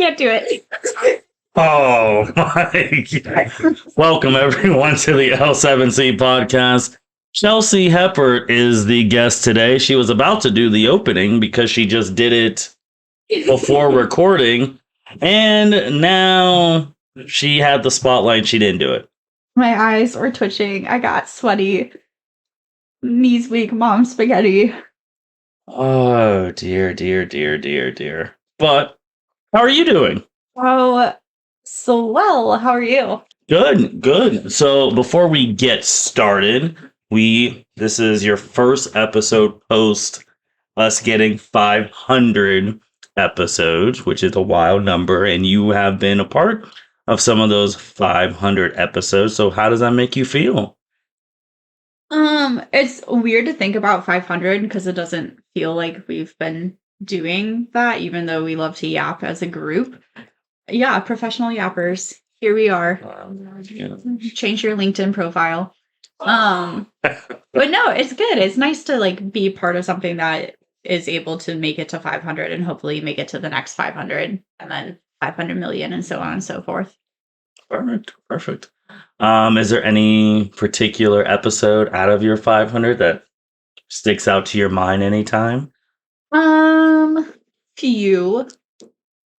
can't do it. Oh my God. Welcome everyone to the L7C podcast. Chelsea Heppert is the guest today. She was about to do the opening because she just did it before recording. And now she had the spotlight. She didn't do it. My eyes were twitching. I got sweaty. Knees weak, mom spaghetti. Oh, dear. But how are you doing? Oh, so well. How are you? Good. So before we get started, this is your first episode post us getting 500 episodes, which is a wild number, and you have been a part of some of those 500 episodes. So how does that make you feel? It's weird to think about 500 because it doesn't feel like we've been doing that, even though we love to yap as a group. Yeah, professional yappers. Here we are. Change your LinkedIn profile. But no, it's good. It's nice to like be part of something that is able to make it to 500 and hopefully make it to the next 500 and then 500 million and so on and so forth. Perfect. Is there any particular episode out of your 500 that sticks out to your mind anytime? Few.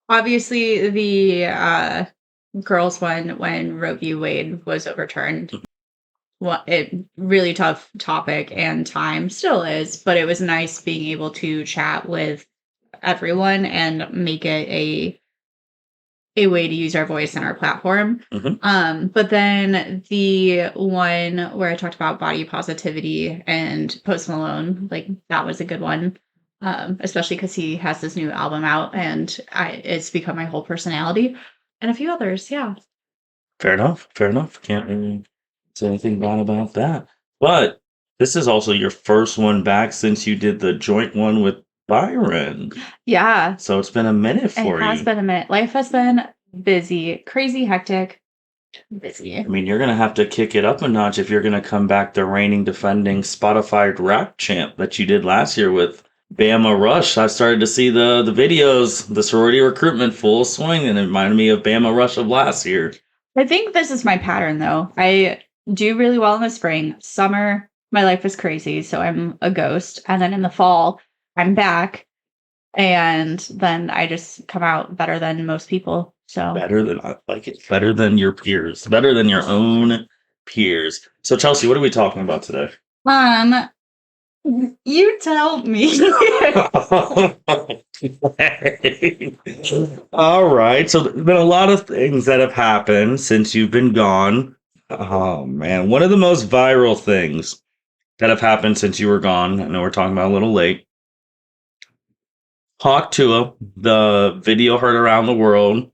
Obviously, the girls one when Roe v. Wade was overturned. It really tough topic and time still is, but it was nice being able to chat with everyone and make it a way to use our voice and our platform. Mm-hmm. But then the one where I talked about body positivity and Post Malone, like that was a good one. Especially because he has this new album out and it's become my whole personality and a few others. Yeah. Fair enough. Can't really say anything bad about that. But this is also your first one back since you did the joint one with Byron. Yeah. So it's been a minute for you. It has been a minute. Life has been busy, crazy, hectic, busy. I mean, you're going to have to kick it up a notch if you're going to come back the reigning, defending Spotify rap champ that you did last year with Bama Rush. I started to see the videos, the sorority recruitment full swing, and it reminded me of Bama Rush of last year. I think this is my pattern, though. I do really well in the spring. Summer, my life is crazy, so I'm a ghost. And then in the fall, I'm back. And then I just come out better than most people. So better than your peers, better than your own peers. So Chelsea, what are we talking about today? You tell me. All right. So there's been a lot of things that have happened since you've been gone. Oh man, one of the most viral things that have happened since you were gone. I know we're talking about a little late. Hawk Tuah, the video heard around the world.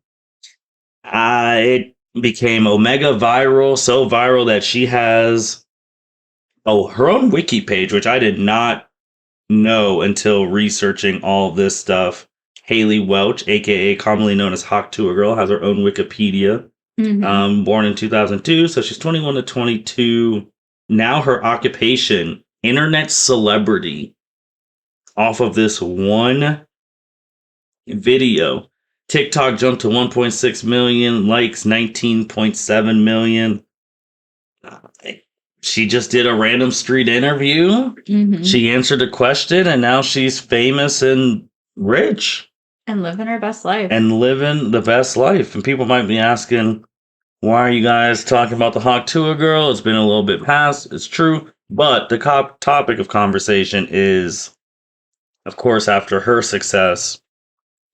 It became omega viral, so viral that she has her own wiki page, which I did not know until researching all this stuff. Haley Welch, aka commonly known as Hawk Tuah Girl, has her own Wikipedia. Mhm. Born in 2002, so she's 21 to 22. Now her occupation, internet celebrity, off of this one video. TikTok jumped to 1.6 million likes, 19.7 million. She just did a random street interview. Mhm. She answered a question, and now she's famous and rich. And living her best life. And living the best life. And people might be asking, why are you guys talking about the Hawk Tuah Girl? It's been a little bit past. It's true. But the topic of conversation is, of course, after her success,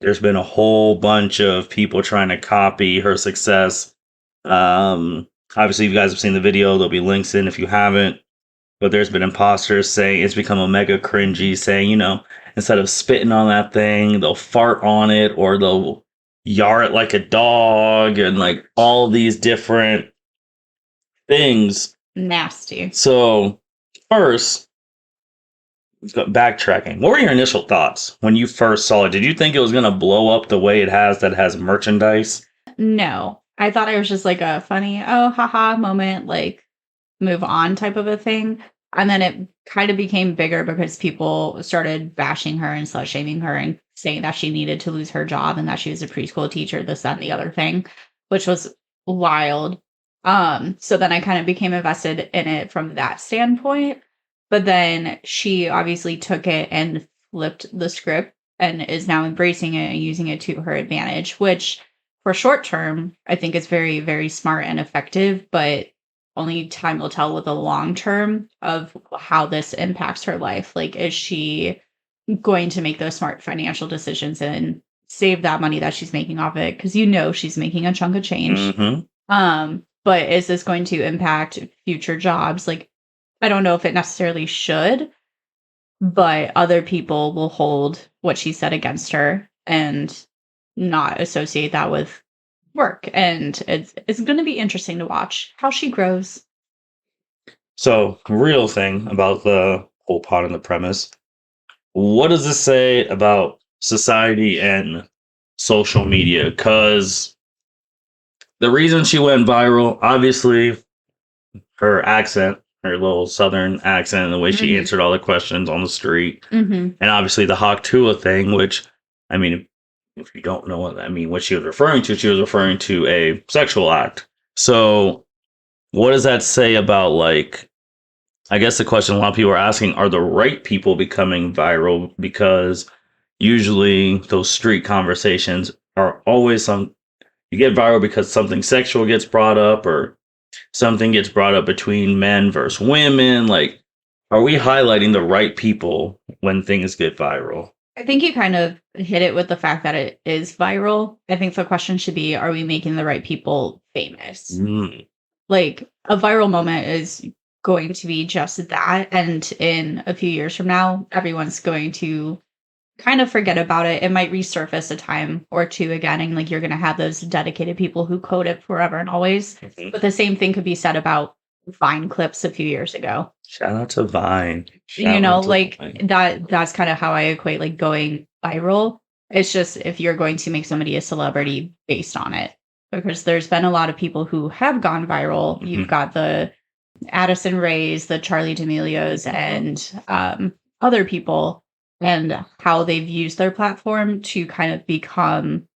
there's been a whole bunch of people trying to copy her success. Obviously, you guys have seen the video. There'll be links in if you haven't. But there's been imposters saying it's become a mega cringy, saying, instead of spitting on that thing, they'll fart on it or they'll yar it like a dog and like all these different things. Nasty. So first, backtracking. What were your initial thoughts when you first saw it? Did you think it was going to blow up the way it has merchandise? No. I thought it was just like a funny, oh, haha moment, like move on type of a thing. And then it kind of became bigger because people started bashing her and slut shaming her and saying that she needed to lose her job and that she was a preschool teacher, this, that, and the other thing, which was wild. So then I kind of became invested in it from that standpoint. But then she obviously took it and flipped the script and is now embracing it and using it to her advantage, which for short term, I think is very, very smart and effective, but only time will tell with the long term of how this impacts her life. Like, is she going to make those smart financial decisions and save that money that she's making off it? Because she's making a chunk of change. But is this going to impact future jobs? Like, I don't know if it necessarily should, but other people will hold what she said against her and not associate that with work. And it's going to be interesting to watch how she grows. So, real thing about the whole plot and the premise. What does this say about society and social media? Because the reason she went viral, obviously, her accent, her little southern accent, and the way she answered all the questions on the street, and obviously the Hawk Tuah thing, which, I mean, if you don't know what she was referring to a sexual act. So, what does that say about, like, I guess the question a lot of people are asking, are the right people becoming viral? Because usually those street conversations are always you get viral because something sexual gets brought up or something gets brought up between men versus women. Like, are we highlighting the right people when things get viral? I think you kind of hit it with the fact that it is viral. I think the question should be, are we making the right people famous? Like, a viral moment is going to be just that. And in a few years from now, everyone's going to kind of forget about it. It might resurface a time or two again. And like, you're going to have those dedicated people who code it forever and always. But the same thing could be said about Vine clips a few years ago. Shout out to Vine. That's kind of how I equate like going viral. It's just if you're going to make somebody a celebrity based on it, because there's been a lot of people who have gone viral. You've got the Addison Rays, the Charlie D'Amelios, and other people, and how they've used their platform to kind of become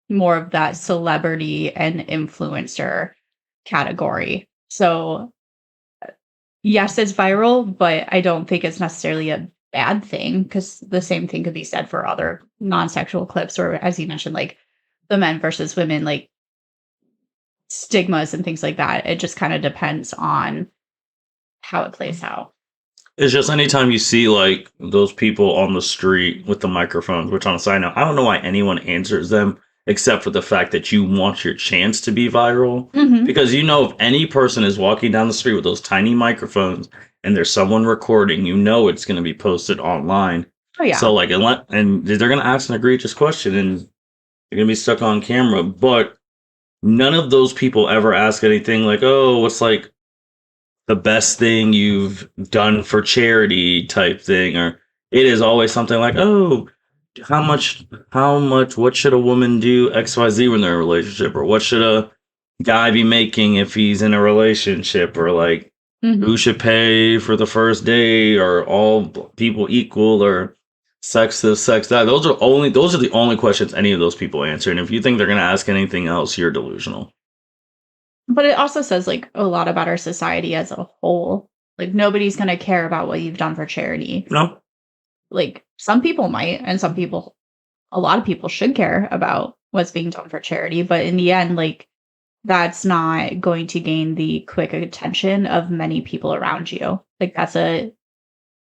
more of that celebrity and influencer category. So yes, it's viral, but I don't think it's necessarily a bad thing, because the same thing could be said for other non-sexual clips, or as you mentioned, like the men versus women, like stigmas and things like that. It just kind of depends on how it plays out. It's just anytime you see like those people on the street with the microphones, which on a side note, I don't know why anyone answers them except for the fact that you want your chance to be viral. Because if any person is walking down the street with those tiny microphones and there's someone recording, it's going to be posted online. Oh yeah. So like, and they're going to ask an egregious question and they're going to be stuck on camera. But none of those people ever ask anything like, oh, what's like the best thing you've done for charity type thing, or it is always something like, oh, how much, what should a woman do XYZ when they're in a relationship, or what should a guy be making if he's in a relationship, or like who should pay for the first date, or all people equal, or sex this, sex that. Those are the only questions any of those people answer. And if you think they're going to ask anything else, you're delusional. But it also says like a lot about our society as a whole. Like, nobody's going to care about what you've done for charity. No. Like, some people might, and a lot of people should care about what's being done for charity. But in the end, like, that's not going to gain the quick attention of many people around you. Like, that's a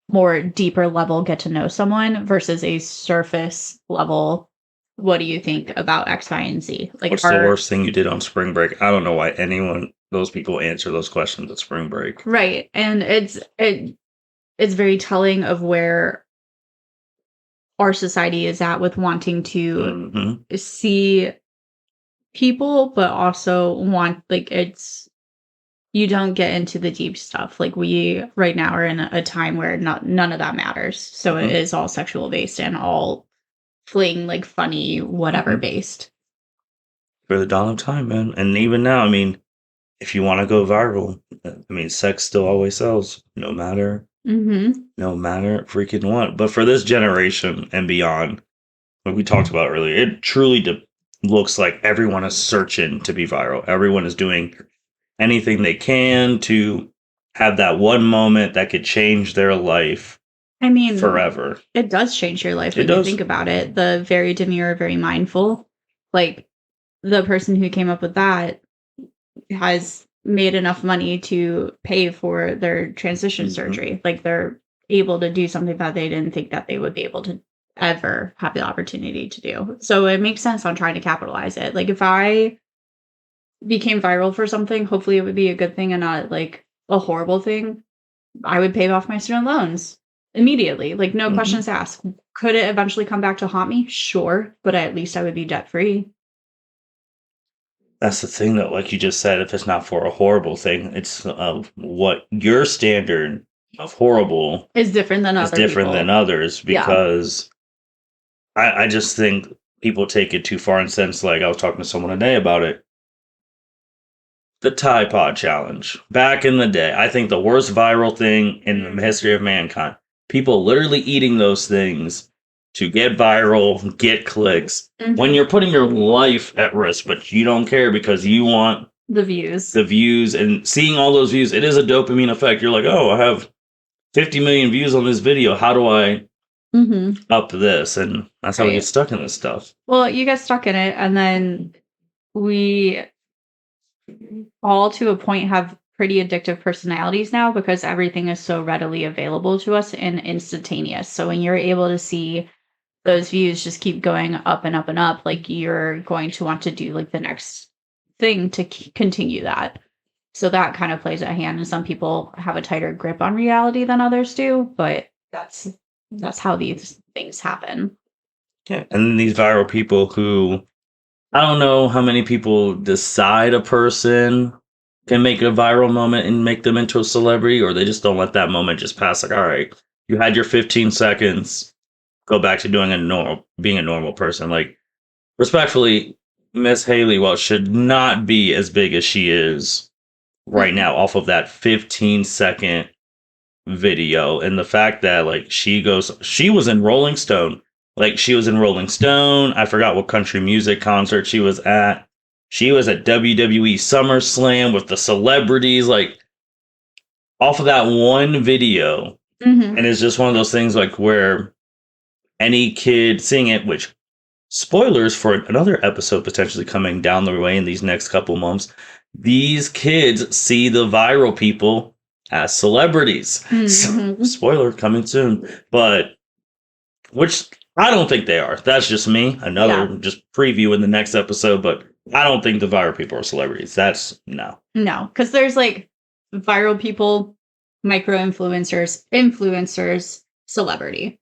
more deeper level get to know someone versus a surface level. What do you think about X, Y, and Z? Like, what's the worst thing you did on spring break? I don't know why those people answer those questions at spring break. Right. And it's very telling of where our society is at with wanting to see people, but also want, like, you don't get into the deep stuff. Like, we right now are in a time where none of that matters. So it is all sexual based and all fling, like, funny, whatever based. For the dawn of time, man. And even now, I mean, if you want to go viral, I mean, sex still always sells, no matter freaking what. But for this generation and beyond, like we talked about earlier, it truly looks like everyone is searching to be viral. Everyone is doing anything they can to have that one moment that could change their life I mean, forever. it does change your life It when you does. think about it. The very demure, very mindful. Like, the person who came up with that has made enough money to pay for their transition surgery. Like, they're able to do something that they didn't think that they would be able to ever have the opportunity to do. So it makes sense on trying to capitalize it. Like, if I became viral for something, hopefully it would be a good thing and not like a horrible thing. I would pay off my student loans immediately, like no questions asked. Could it eventually come back to haunt me? Sure, but at least I would be debt free. That's the thing, though. Like you just said, if it's not for a horrible thing, it's what your standard of horrible Is different than is other different people. than others Yeah. because I just think people take it too far. And since, like, I was talking to someone today about it, the Tide Pod challenge back in the day, I think the worst viral thing in the history of mankind. People literally eating those things to get viral, get clicks. When you're putting your life at risk, but you don't care because you want the views. the views and seeing all those views, it is a dopamine effect. You're like, oh, I have 50 million views on this video. How do I up this? And that's how we get stuck in this stuff. Well, you get stuck in it, and then we all to a point have pretty addictive personalities now because everything is so readily available to us and instantaneous. So when you're able to see those views just keep going up and up and up, like you're going to want to do like the next thing to continue that. So that kind of plays a hand, and some people have a tighter grip on reality than others do, but that's how these things happen. Yeah. And then these viral people who, I don't know how many people decide a person can make a viral moment and make them into a celebrity, or they just don't let that moment just pass. Like, all right, you had your 15 seconds, go back to being a normal person. Like, respectfully, Miss Haley, well, should not be as big as she is right now off of that 15-second video. And the fact that, like, she was in Rolling Stone. Like, she was in Rolling Stone. I forgot what country music concert she was at. She was at WWE SummerSlam with the celebrities, like, off of that one video. And it's just one of those things, like, where any kid seeing it, which, spoilers for another episode potentially coming down the way in these next couple months, these kids see the viral people as celebrities. So, spoiler coming soon. But, which I don't think they are. That's just me. Another just preview in the next episode, but I don't think the viral people are celebrities. That's no. No, because there's like viral people, micro influencers, celebrity.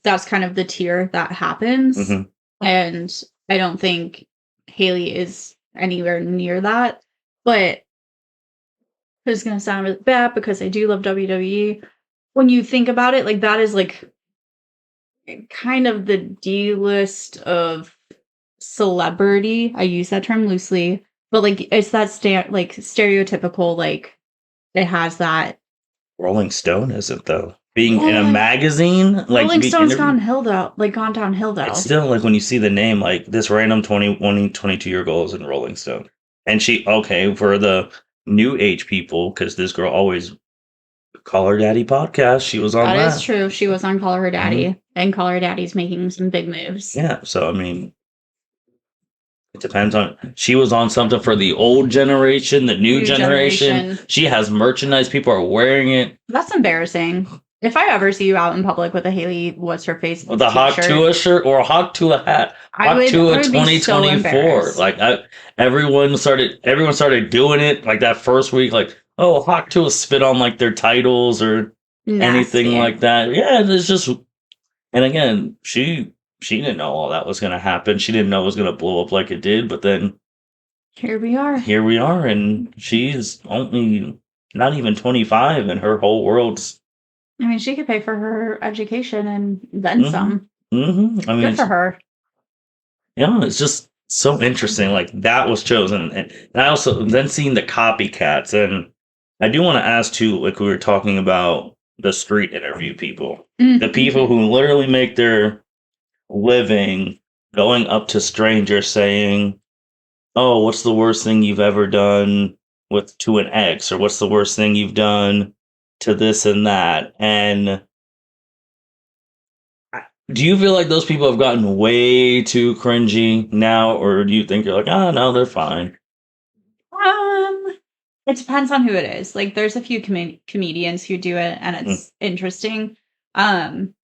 That's kind of the tier that happens. And I don't think Haley is anywhere near that. But it's going to sound really bad because I do love WWE. When you think about it, like that is like kind of the D-list of celebrity. I use that term loosely, but like it's that stereotypical, like it has that. Rolling Stone isn't, though. Being in a magazine, like Rolling Stone's gone downhill though. It's still like when you see the name, like this random 22-year-old girl is in Rolling Stone, and for the new age people, because this girl always Call Her Daddy podcast. She was on that. That is true. She was on Call Her Daddy, and Call Her Daddy's making some big moves. Yeah, so I mean, it depends on. She was on something for the old generation, the new generation. She has merchandise. People are wearing it. That's embarrassing. If I ever see you out in public with a Haley, what's her face? With a Hawk Tuah shirt or a Hawk Tuah hat. Hawk Tuah 2024. Like everyone started doing it like that first week. Like, oh, Hawk Tuah spit on like their titles or anything like that. Yeah, it's just. And again, she didn't know all that was going to happen. She didn't know it was going to blow up like it did. But then here we are. And she's only not even 25, and her whole world's. I mean, she could pay for her education and then some. I mean, good for her. Yeah, it's just so interesting. Like that was chosen, and I also then seeing the copycats, and I do want to ask too. Like we were talking about the street interview people, the people who literally make their living, going up to strangers saying, "Oh, what's the worst thing you've ever done to an ex, or what's the worst thing you've done to this and that?" And do you feel like those people have gotten way too cringy now, or do you think you're like, "Ah, no, they're fine"? Um, it depends on who it is. Like, there's a few comedians who do it, and Mm. it's interesting.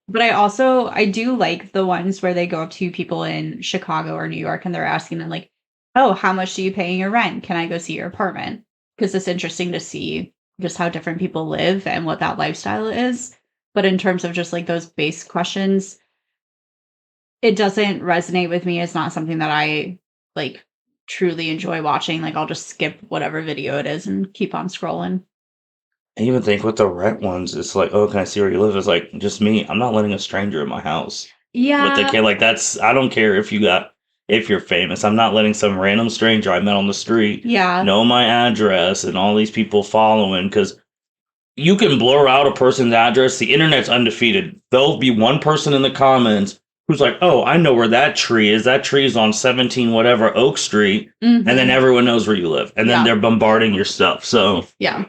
But I do like the ones where they go up to people in Chicago or New York, and they're asking them like, "Oh, how much do you pay in your rent? Can I go see your apartment?" Because it's interesting to see just how different people live and what that lifestyle is. But in terms of just like those base questions, it doesn't resonate with me. It's not something that I, like, truly enjoy watching. Like, I'll just skip whatever video it is and keep on scrolling. I even think with the rent ones, it's like, "Oh, can I see where you live?" It's like, just me. I'm not letting a stranger in my house with the Yeah. kid. Like, I don't care if you're famous. I'm not letting some random stranger I met on the street Yeah. know my address and all these people following, because you can blur out a person's address. The internet's undefeated. There'll be one person in the comments who's like, "Oh, I know where that tree is. That tree is on 17 whatever Oak Street." And then Mhm. everyone knows where you live. And then Yeah. they're bombarding your stuff. So Yeah.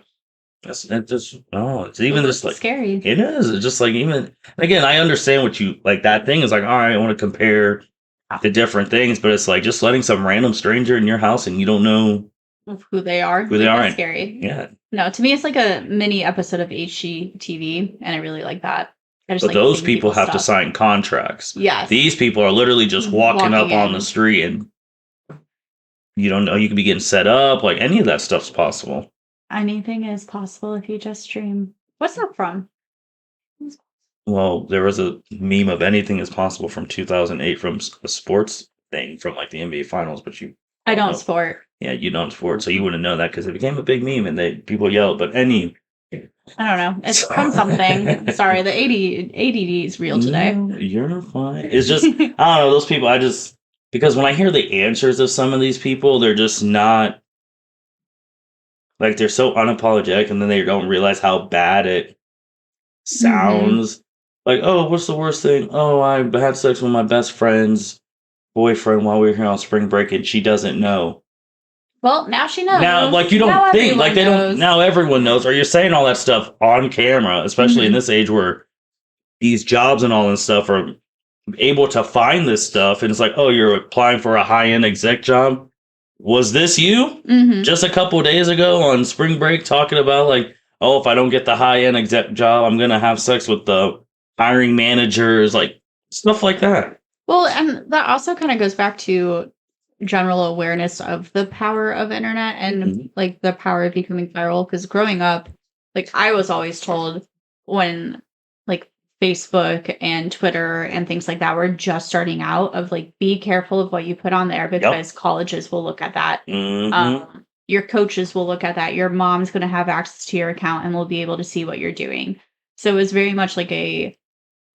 it's just, oh, it's Well, even just that's like, scary. it is. It's just like, even, again, I understand what you like. That thing is like, all right, I want to compare the different things, but it's like just letting some random stranger in your house and you don't know Of who they are. who they Like, are. that's And scary. yeah. No, to me, it's like a mini episode of HGTV, and I really like that. I just But like those seeing people people's have to stuff. sign contracts. Yes. These people are literally just walking Walking up on the in. street, and you don't know, you could be getting set up. Like, any of that stuff's possible. Anything is possible if you just dream. What's that from? Well, there was a meme of anything is possible from 2008 from a sports thing from like the NBA Finals, but you I don't don't know. sport. Yeah, you don't sport, so you wouldn't know that because it became a big meme and people yelled. But I don't know. It's from something. Sorry, the ADD is real today. no, you're fine. It's just, I don't know, those people. Because when I hear the answers of some of these people, they're just not, like, they're so unapologetic, and then they don't realize how bad it Mhm. sounds. Like, "Oh, what's the worst thing? Oh, I had sex with my best friend's boyfriend while we were here on spring break, and she doesn't know." Well, now she Now, knows. like, you Now don't think, like, everyone they don't, knows. now everyone knows, or you're saying all that stuff on camera, especially in Mhm. this age where these jobs and all this stuff are able to find this stuff. And it's like, "Oh, you're applying for a high end exec job. Was this you Mhm. just a couple of days ago on spring break talking about, like, oh, if I don't get the high end exec job, I'm going to have sex with the hiring managers," like stuff like that. Well, and that also kind of goes back to general awareness of the power of internet and Mhm. like the power of becoming viral. Because growing up, like I was always told when like Facebook and Twitter and things like that were just starting out of like be careful of what you put on there Yep. because colleges will look at that. Hmm. Your coaches will look at that. Your mom's going to have access to your account and will be able to see what you're doing. So it was very much like a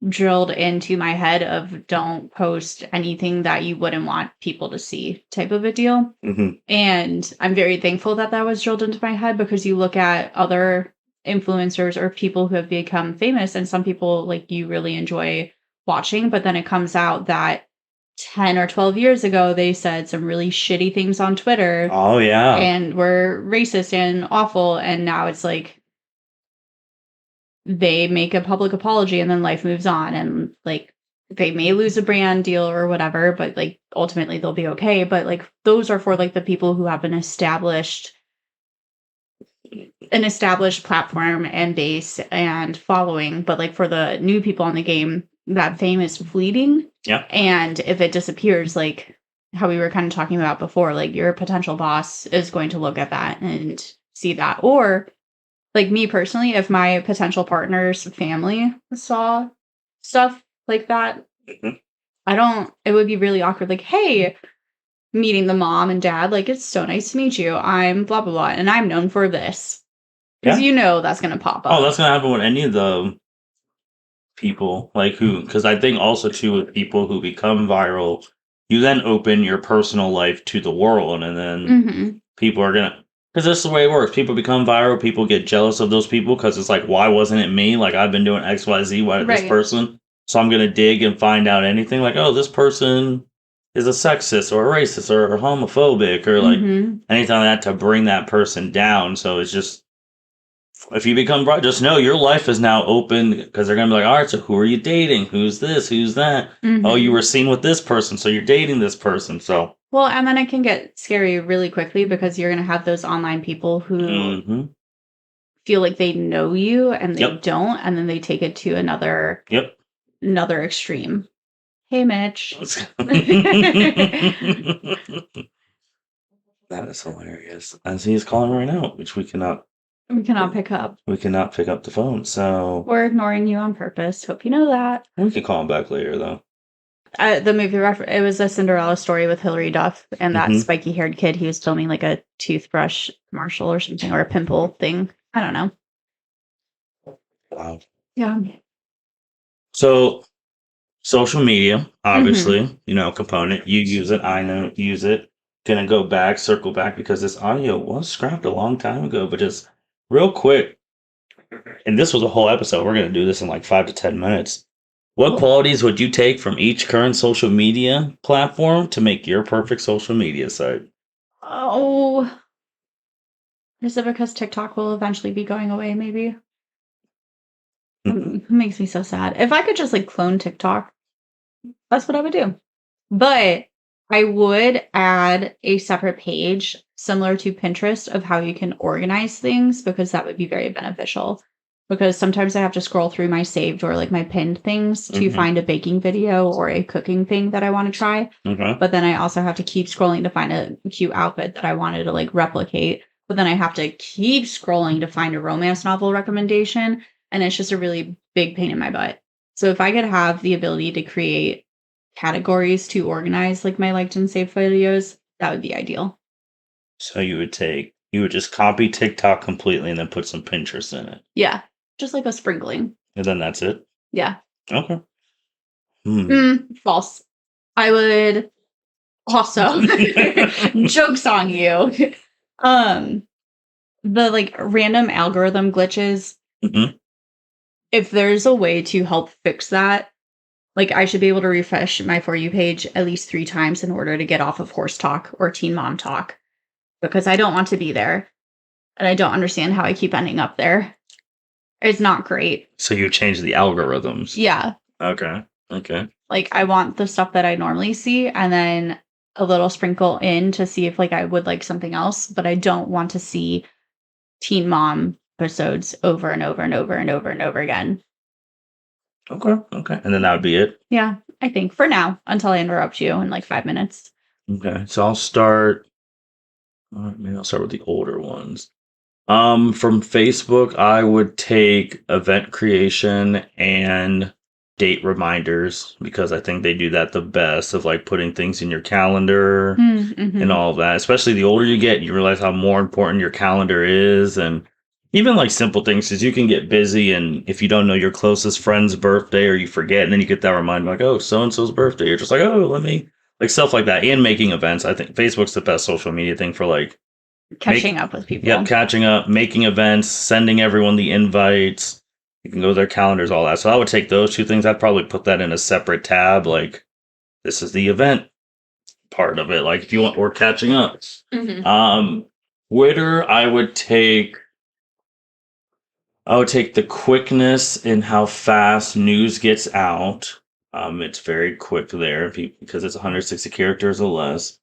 drilled into my head of don't post anything that you wouldn't want people to see type of a deal. Hmm. And I'm very thankful that that was drilled into my head because you look at other influencers or people who have become famous and some people like you really enjoy watching, but then it comes out that 10 or 12 years ago they said some really shitty things on Twitter Oh, yeah. and were racist and awful, and now it's like they make a public apology and then life moves on, and like they may lose a brand deal or whatever, but like ultimately they'll be okay. But like those are for like the people who have an established platform and base and following. But like for the new people on the game, that fame is fleeting. Yeah. And if it disappears, like how we were kind of talking about before, like your potential boss is going to look at that and see that. Or like me personally, if my potential partner's family saw stuff like that, Mhm. it would be really awkward. Like, hey, meeting the mom and dad, like, it's so nice to meet you. I'm blah, blah, blah. And I'm known for this. Because Yeah. you know that's going to pop Oh, up. that's going to happen with any of the people, like, who, because I think also too with people who become viral, you then open your personal life to the world, and then Hmm. people are gonna, because that's the way it works. People become viral, people get jealous of those people because it's like, why wasn't it me? Like, I've been doing XYZ, why this Right. person? So I'm gonna dig and find out anything like, oh, this person is a sexist or a racist or homophobic or like Mhm. anything like that to bring that person down. So it's just if you become bright, just know your life is now open because they're gonna be like, all right, so who are you dating? Who's this? Who's that? Oh, you Mhm. were seen with this person, so you're dating this person. So Well, and then it can get scary really quickly because you're gonna have those online people who mhm. feel like they know you and they Yep. don't, and then they take it to Yep. another extreme. Hey, Mitch. That is hilarious. As he is calling right now, which We cannot pick up. we cannot pick up the phone. So We're ignoring you on purpose. Hope you know that. we can call him back later though. The movie it was a Cinderella story with Hilary Duff and that Hmm. spiky haired kid. He was filming like a toothbrush commercial or something or a pimple thing. I don't know. Wow. Yeah. So social media, Hmm. obviously, component. You use it. I know use it. Gonna go back, circle back because this audio was scrapped a long time ago, but just real quick, and this was a whole episode. We're gonna do this in like 5 to 10 minutes. What qualities would you take from each current social media platform to make your perfect social media site? Oh, is it because TikTok will eventually be going away? Maybe. It makes me so sad. If I could just like clone TikTok, that's what I would do. But I would add a separate page similar to Pinterest of how you can organize things because that would be very beneficial. Because sometimes I have to scroll through my saved or like my pinned things to Mhm. find a baking video or a cooking thing that I want to try. Okay. But then I also have to keep scrolling to find a cute outfit that I wanted to like replicate. But then I have to keep scrolling to find a romance novel recommendation. And it's just a really big pain in my butt. So if I could have the ability to create categories to organize like my liked and saved videos, that would be ideal. So you would just copy TikTok completely and then put some Pinterest in it. Yeah. Just like a sprinkling. And then that's it? Yeah. Okay. Hmm. False. I would also jokes on you. Um the like random algorithm glitches, Mhm. if there's a way to help fix that, like I should be able to refresh my For You page at least 3 times in order to get off of horse talk or teen mom talk because I don't want to be there and I don't understand how I keep ending up there. It's not great. So you change the algorithms. Yeah. Okay. Okay. Like I want the stuff that I normally see and then a little sprinkle in to see if like I would like something else, but I don't want to see teen mom episodes over and over and over and over and over again. Okay. Okay. And then that would be it. Yeah, I think for now until I interrupt you in like 5 minutes. Okay. So I'll start. All right, maybe I'll start with the older ones. From Facebook, I would take event creation and date reminders because I think they do that the best of like putting things in your calendar and Mm-hmm. all of that. Especially the older you get, you realize how more important your calendar is. And even like simple things, because you can get busy. And if you don't know your closest friend's birthday or you forget, and then you get that reminder like, oh, so and so's birthday. You're just like, oh, let me, like stuff like that. And making events. I think Facebook's the best social media thing for like, Catching up with yep, people. catching up, making events, sending everyone the invites. You can go to their calendars, all that. So I would take those two things. I'd probably put that in a separate tab. Like, this is the event part of it. Like, if you want, or catching up. Mm-hmm. Twitter, I would take the quickness in how fast news gets out. It's very quick there because it's 160 characters or less.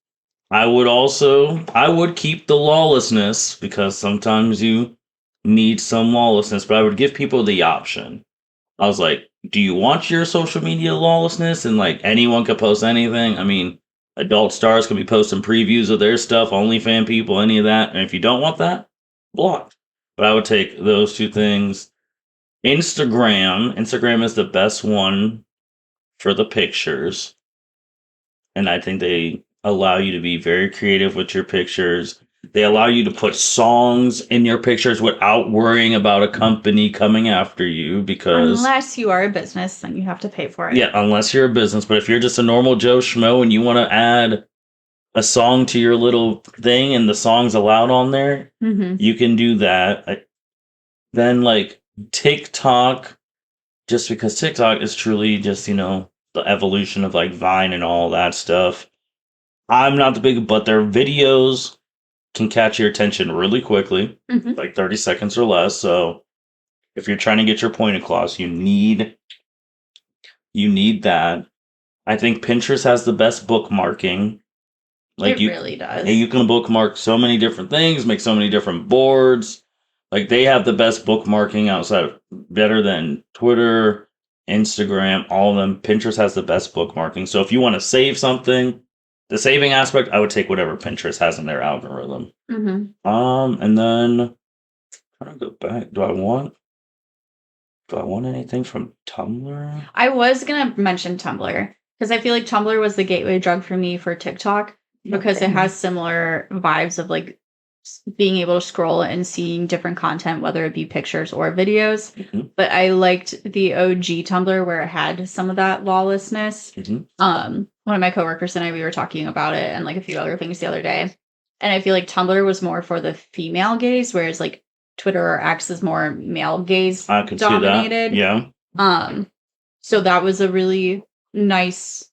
I would keep the lawlessness because sometimes you need some lawlessness, but I would give people the option. I was like, do you want your social media lawlessness and like anyone could post anything? I mean, adult stars could be posting previews of their stuff, OnlyFan people, any of that. And if you don't want that, block. But I would take those two things. Instagram is the best one for the pictures. And I think they allow you to be very creative with your pictures. They allow you to put songs in your pictures without worrying about a company coming after you because, Unless you are a business, then you have to pay for it. yeah, unless you're a business. But if you're just a normal Joe Schmo and you want to add a song to your little thing and the song's allowed on there, Mm-hmm. you can do that. Then, like TikTok, just because TikTok is truly just, the evolution of like Vine and all that stuff. I'm not the big, but their videos can catch your attention really quickly, like 30 seconds or less. So if you're trying to get your point across, you need that. I think Pinterest has the best bookmarking. Like It really does. you can bookmark so many different things, make so many different boards. Like they have the best bookmarking better than Twitter, Instagram, all of them. Pinterest has the best bookmarking. So if you want to save something, the saving aspect, I would take whatever Pinterest has in their algorithm. And then trying to go back. Do I want anything from Tumblr? I was gonna mention Tumblr because I feel like Tumblr was the gateway drug for me for TikTok because it has similar vibes of like being able to scroll and seeing different content, whether it be pictures or videos. But I liked the OG Tumblr where it had some of that lawlessness. One of my coworkers and I, we were talking about it and like a few other things the other day. And I feel like Tumblr was more for the female gaze, whereas like Twitter or X is more male gaze I could dominated. see that. Yeah. So that was a really nice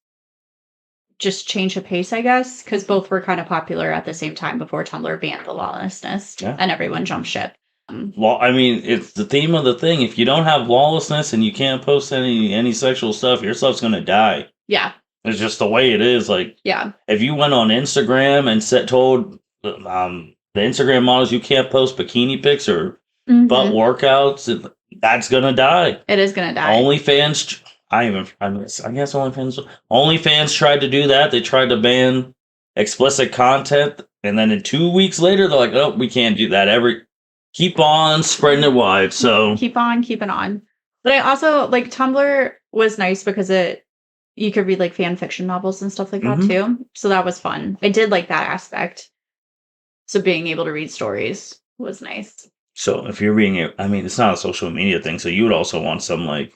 just change of pace, I guess, because both were kind of popular at the same time before Tumblr banned the lawlessness and everyone jumped ship. Well, I mean, it's the theme of the thing. If you don't have lawlessness and you can't post any sexual stuff, your stuff's gonna die. Yeah. It's just the way it is. Like, yeah, if you went on Instagram and told the Instagram models you can't post bikini pics or butt workouts, that's gonna die. It is gonna die. OnlyFans. I guess OnlyFans tried to do that. They tried to ban explicit content, and then in 2 weeks later, they're like, "Oh, we can't do that." Keep on spreading it wide. So keep on keeping on. But I also like Tumblr was nice because you could read like fan fiction novels and stuff like that too. So that was fun. I did like that aspect. So being able to read stories was nice. So if you're reading it, I mean, it's not a social media thing. So you would also want some Wattpad.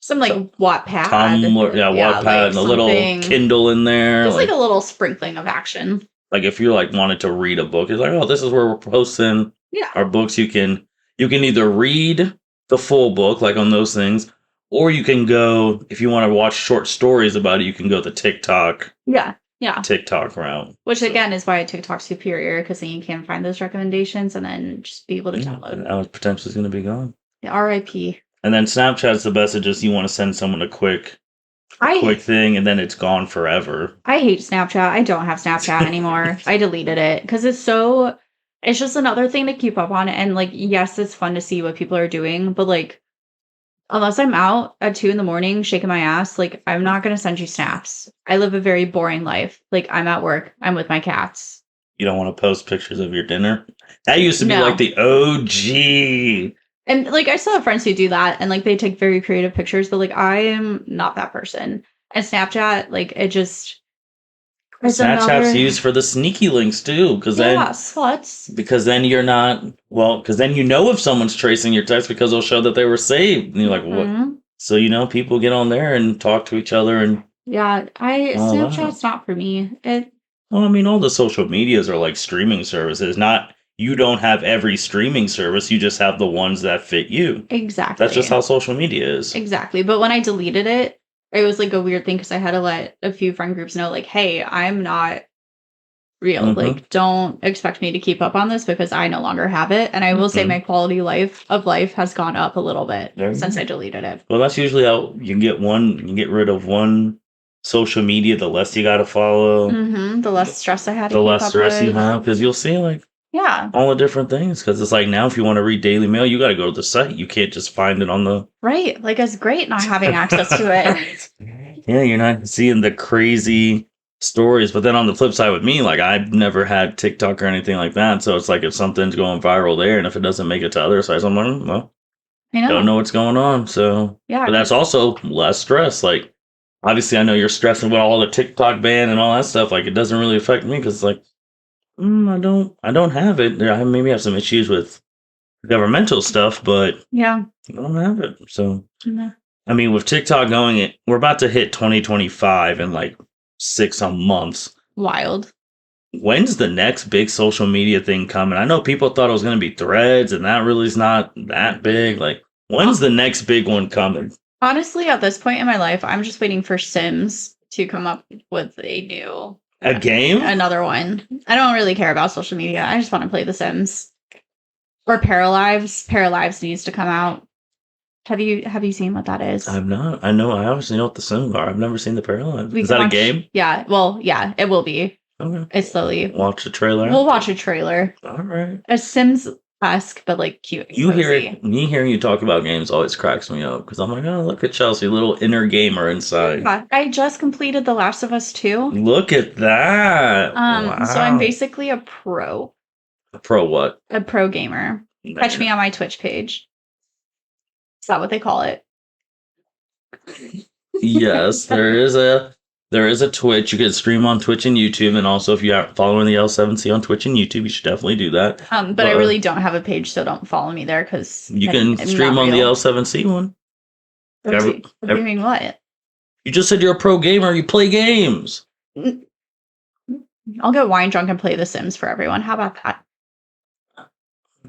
Tumblr, Wattpad, like and a little Kindle in there. Just like a little sprinkling of action. Like if you like wanted to read a book, it's like, oh, this is where we're posting our books. You can either read the full book, like on those things, or you can go, if you want to watch short stories about it, you can go the TikTok. Yeah. TikTok route. Which again is why TikTok's superior, because then you can find those recommendations and then just be able to download. That was potentially going to be gone. RIP. And then Snapchat's the best. It's just you want to send someone a quick thing, and then it's gone forever. I hate Snapchat. I don't have Snapchat anymore. I deleted it because it's just another thing to keep up on. And like, yes, it's fun to see what people are doing, but like, unless I'm out at 2 a.m. shaking my ass, like, I'm not going to send you snaps. I live a very boring life. Like, I'm at work. I'm with my cats. You don't want to post pictures of your dinner? That used to be like the OG. And like, I still have friends who do that and like, they take very creative pictures, but like, I am not that person. And Snapchat, like, it just... Snapchat's used for the sneaky links too, because then you're not, because then you know if someone's tracing your text because they'll show that they were saved, and you're like, what? So people get on there and talk to each other, and Snapchat's not for me. All the social medias are like streaming services. You don't have every streaming service, you just have the ones that fit you. Exactly. That's just how social media is. Exactly. But when I deleted it was like a weird thing because I had to let a few friend groups know, like, hey, I'm not real. Like, don't expect me to keep up on this because I no longer have it. And I will say my quality of life has gone up a little bit since I deleted it. Well, that's usually how you get rid of one social media, the less you got to follow. The less stress I had. The less stress you have, because you'll see like all the different things. Because it's like now, if you want to read Daily Mail, you got to go to the site. You can't just find it on the right. Like, it's great not having access to it. Yeah, you're not seeing the crazy stories. But then on the flip side with me, like, I've never had TikTok or anything like that. So it's like if something's going viral there, and if it doesn't make it to other sites, I'm like, well, I don't know what's going on. So but that's also less stress. Like, obviously, I know you're stressing with all the TikTok ban and all that stuff. Like, it doesn't really affect me because, like, I don't have it. I maybe have some issues with governmental stuff, but I don't have it. So, I mean, with TikTok going, we're about to hit 2025 in like 6 months. Wild. When's the next big social media thing coming? I know people thought it was going to be Threads, and that really is not that big. Like, when's the next big one coming? Honestly, at this point in my life, I'm just waiting for Sims to come up with A game? another one. I don't really care about social media. I just want to play The Sims. Or Paralives. Paralives needs to come out. Have you seen what that is? I've not. I obviously know what the Sims are. I've never seen the Paralyzed. We Is can that a watch- game? Yeah. Well, yeah, it will be. Okay. It's slowly. Watch the trailer. We'll watch a trailer. All right. A Sims-esque, but like cute. And cozy. Me hearing you talk about games always cracks me up because I'm like, oh, look at Chelsea, little inner gamer inside. Yeah, I just completed The Last of Us 2. Look at that. Wow. So I'm basically a pro. A pro what? A pro gamer. Catch me on my Twitch page. Is that what they call it? Yes, there is a Twitch. You can stream on Twitch and YouTube, and also if you are following the L7C on Twitch and YouTube, you should definitely do that. But I really don't have a page, so don't follow me there because you can stream on the L7C one. Doing what? You just said you're a pro gamer. You play games. I'll get wine drunk and play The Sims for everyone. How about that?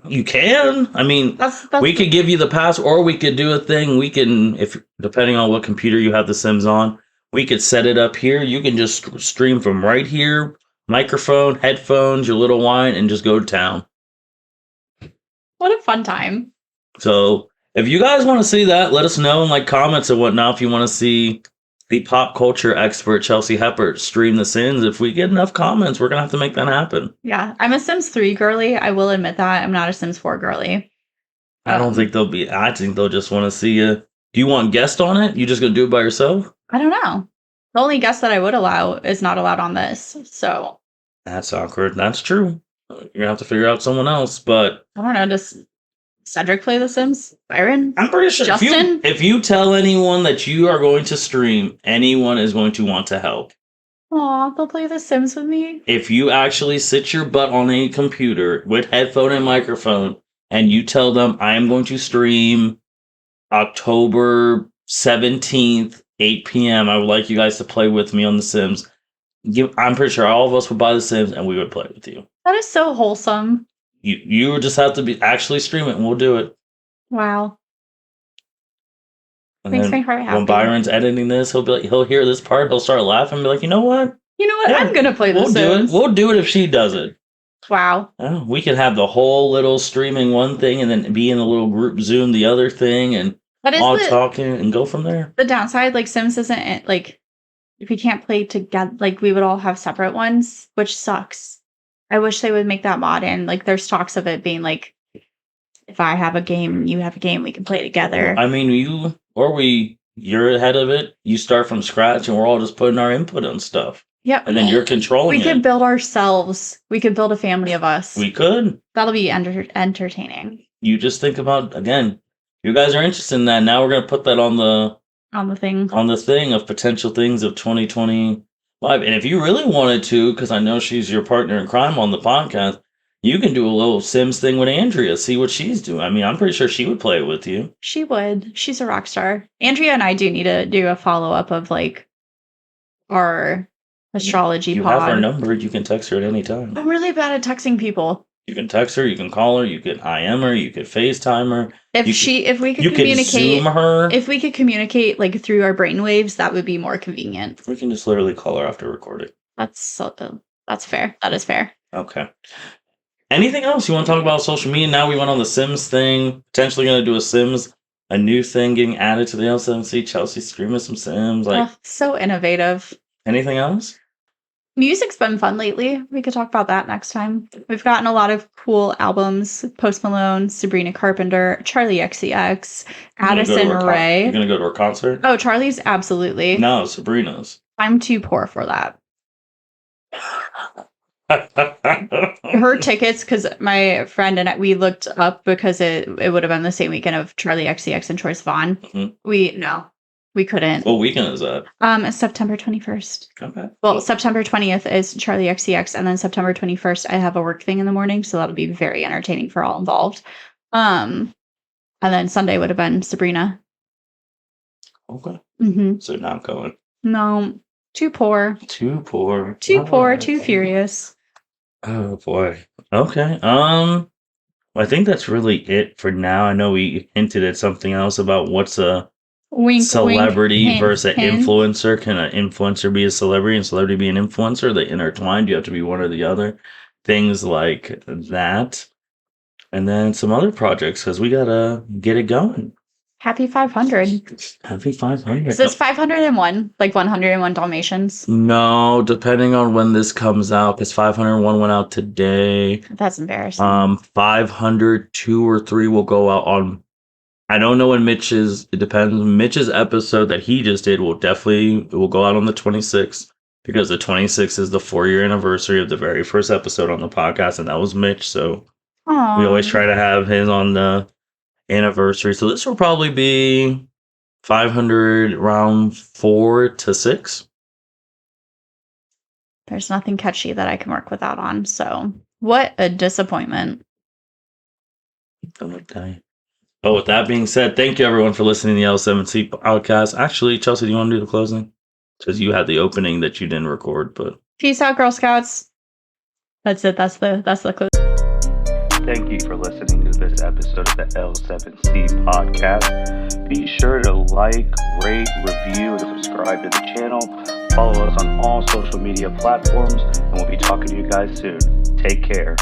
You can. I mean, we could give you the pass, or we could do a thing. We can, if depending on what computer you have The Sims on, we could set it up here. You can just stream from right here, microphone, headphones, your little wine, and just go to town. What a fun time. So if you guys want to see that, let us know in like comments and whatnot. If you want to see the pop culture expert Chelsea Heppert stream The Sims, if we get enough comments, we're gonna have to make that happen. Yeah, I'm a Sims 3 girly. I will admit that. I'm not a Sims 4 girly. I don't think they'll be. I think they'll just want to see you. Do you want guests on it? You just gonna do it by yourself? I don't know. The only guest that I would allow is not allowed on this. So that's awkward. That's true. You're gonna have to figure out someone else. But I don't know. Does Cedric play The Sims? Byron? I'm pretty sure Justin? If you tell anyone that you are going to stream, anyone is going to want to help. Aw, they'll play The Sims with me. If you actually sit your butt on a computer with headphone and microphone, and you tell them, I am going to stream October 17th, 8 p.m., I would like you guys to play with me on The Sims. I'm pretty sure all of us would buy The Sims and we would play with you. That is so wholesome. You would just have to be actually stream it and we'll do it. Wow. And makes my heart happy. When Byron's editing this, he'll hear this part, he'll start laughing and be like, you know what? Yeah, I'm gonna play The Sims. We'll do it if she does it. Wow. We can have the whole little streaming one thing and then be in the little group Zoom the other thing and all talking and go from there. The downside, like Sims isn't like if we can't play together, like we would all have separate ones, which sucks. I wish they would make that mod in. Like there's talks of it being like if I have a game, you have a game, we can play together. I mean, you're ahead of it. You start from scratch and we're all just putting our input on stuff. Yep. And then you're controlling We could build ourselves. We could build a family of us. We could. That'll be entertaining. You just think about, again, you guys are interested in that. Now we're going to put that on the thing of potential things of 2025. And if you really wanted to, because I know she's your partner in crime on the podcast, you can do a little Sims thing with Andrea. See what she's doing. I mean, I'm pretty sure she would play it with you. She would. She's a rock star. Andrea and I do need to do a follow-up of like our astrology pod. You have her number. You can text her at any time. I'm really bad at texting people. You can text her. You can call her. You can IM her. You can FaceTime her. If we could communicate, Zoom her. If we could communicate like through our brainwaves, that would be more convenient. We can just literally call her after recording. That's fair. That is fair. Okay. Anything else you want to talk about social media? Now we went on the Sims thing. Potentially going to do a new thing getting added to the L7C. Chelsea streaming some Sims. So innovative. Anything else? Music's been fun lately. We could talk about that next time. We've gotten a lot of cool albums. Post Malone, Sabrina Carpenter, Charlie XCX, Addison Rae. You're going to go to her concert? Oh, Charlie's absolutely. No, Sabrina's. I'm too poor for that. Her tickets, because my friend and we looked up because it would have been the same weekend of Charlie XCX and Troye Sivan. Mm-hmm. We couldn't. What weekend is that? It's September 21st. Okay. Well, September 20th is Charlie XCX, and then September 21st I have a work thing in the morning, so that'll be very entertaining for all involved. And then Sunday would have been Sabrina. Okay. Mm-hmm. So not going. No, too poor. Too poor. Too furious. Oh boy. Okay. I think that's really it for now. I know we hinted at something else about what's a Wink, celebrity wink, hint, versus an hint. influencer. Can an influencer be a celebrity and celebrity be an influencer? They intertwined. You have to be one or the other. Things like that. And then some other projects because we got to get it going. Happy 500. Happy 500. Is this 501? Like 101 Dalmatians? No, depending on when this comes out, because 501 went out today. That's embarrassing. 502 or 3 will go out on. I don't know when it depends. Mitch's episode that he just did will go out on the 26th because the 26th is the 4-year anniversary of the very first episode on the podcast, and that was Mitch. So Aww. we always try to have his on the anniversary. So this will probably be 500 round 4 to 6. There's nothing catchy that I can work with that on. So what a disappointment. Oh, with that being said, thank you everyone for listening to the L7C podcast. Actually, Chelsea, do you want to do the closing? Because you had the opening that you didn't record, but peace out, Girl Scouts. That's it. That's the close. Thank you for listening to this episode of the L7C podcast. Be sure to like, rate, review, and subscribe to the channel. Follow us on all social media platforms, and we'll be talking to you guys soon. Take care.